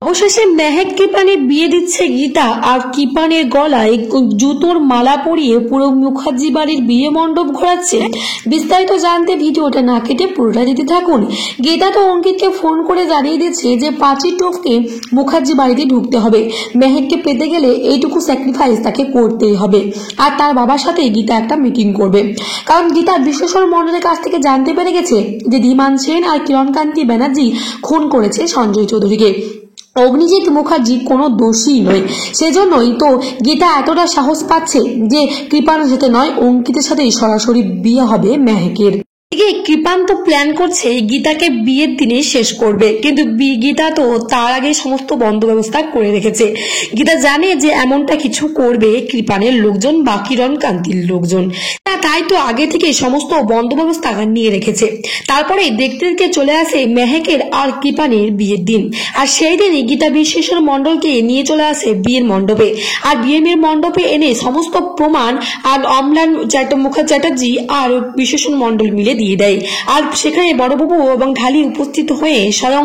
অবশেষে মেহেক কৃপানের বিয়ে দিচ্ছে গীতা, আর কৃপানের গলায় জুতোর মালা পরিয়ে পুরো মুখার্জি বাড়ির বিয়ে মণ্ডপ ঘোরাচ্ছে। বিস্তারিত জানতে ভিডিওটা না কেটে পুরোটা দিতে থাকুন। গীতা তো অঙ্কিতকে ফোন করে জানিয়ে দিচ্ছে যে 5ই টপকে মুখার্জি বাড়িতে ঢুকতে হবে। মেহেককে পেতে গেলে এইটুকু স্যাক্রিফাইস তাকে করতেই হবে। আর তার বাবার সাথে গীতা একটা মিটিং করবে, কারণ গীতা বিশ্লেষণ মণ্ডলের কাছ থেকে জানতে পেরে গেছে যে ধীমান সেন আর কিরণকান্তি ব্যানার্জি খুন করেছে সঞ্জয় চৌধুরীকে। অগ্নিজিৎ মুখার্জি কোনো দোষী নয়, সেজন্যই তো গীতা এতটা সাহস পাচ্ছে যে কৃপানের সাথে নয়, অঙ্কিতের সাথেই সরাসরি বিয়ে হবে মেহেকের। কৃপান তো প্ল্যান করছে গীতাকে বিয়ের দিনে শেষ করবে, কিন্তু গীতা তো তার আগে সমস্ত বন্দোবস্ত করে রেখেছে। গীতা জানে যে এমনটা কিছু করবে কৃপানের লোকজন বা কিরণকান্তির লোকজন, তাই তো আগে থেকে সমস্ত বন্দোবস্ত নিয়ে রেখেছে। তারপরে দেখতে দেখতে চলে আসে মেহেকের আর কৃপানের বিয়ের দিন, আর সেই দিনই গীতা বিশ্লেষণ মণ্ডলকে নিয়ে চলে আসে বিয়ের মণ্ডপে। আর বিয়ের মণ্ডপে এনে সমস্ত প্রমাণ আর অম্লান চ্যাটার্জি আর বিশ্লেষণ মণ্ডল মিলে দিয়ে দেয়। আর সেখানে বড়বাবু এবং ঢালি উপস্থিত হয়ে স্বয়ং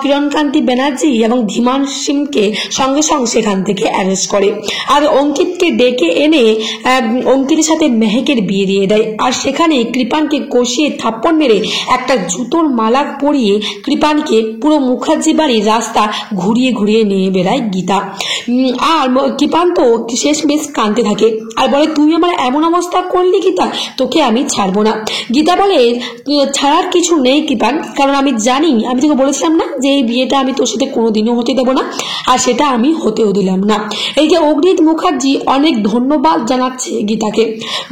কিরণকান্তি ব্যানার্জি এবং ধীমান সিংকে সঙ্গে সঙ্গে সেখান থেকে অ্যারেস্ট করে। আর অঙ্কিতকে ডেকে এনে অঙ্কিতের সাথে মেহেকের বিয়ে দিয়ে দেয়। আর সেখানে কৃপানকে কষিয়ে থাপ্পড় মেরে একটা জুতোর মালা পরিয়ে কৃপানকে পুরো মুখার্জি বাড়ির রাস্তা ঘুরিয়ে ঘুরিয়ে নিয়ে বেড়ায় গীতা। আর কৃপান তো শেষমেশ কাঁদতে থাকে আর বলে, তুই আমার এমন অবস্থা করলি গীতা, তোকে আমি ছাড়বো না। গীতা বলে, ছাড়ার কিছু নেই কৃপান, কারণ আমি জানি, আমি তোকে বলেছিলাম না যে এই বিয়েটা আমি তোর সাথে কোনোদিনও হতে দেবো না, আর সেটা আমি হতেও দিলাম না। এই যে অগ্নিজিৎ মুখার্জি অনেক ধন্যবাদ জানাচ্ছে গীতাকে,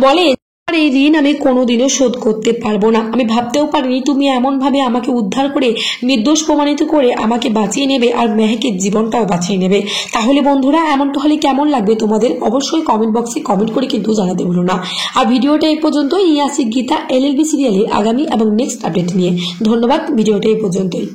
বলে আর এই ঋণ আমি কোনোদিনও শোধ করতে পারবো না। আমি ভাবতেও পারিনি তুমি এমন ভাবে আমাকে উদ্ধার করে নির্দোষ প্রমাণিত করে আমাকে বাঁচিয়ে নেবে আর মেহেকের জীবনটাও বাঁচিয়ে নেবে। তাহলে বন্ধুরা, এমনটা হলে কেমন লাগবে তোমাদের অবশ্যই কমেন্ট বক্সে কমেন্ট করে কিন্তু জানাতে ভুলো না। আর ভিডিওটা এই পর্যন্তই নিয়ে আসি গীতা LLB সিরিয়ালের আগামী এবং নেক্সট আপডেট নিয়ে। ধন্যবাদ, ভিডিওটা এই পর্যন্তই।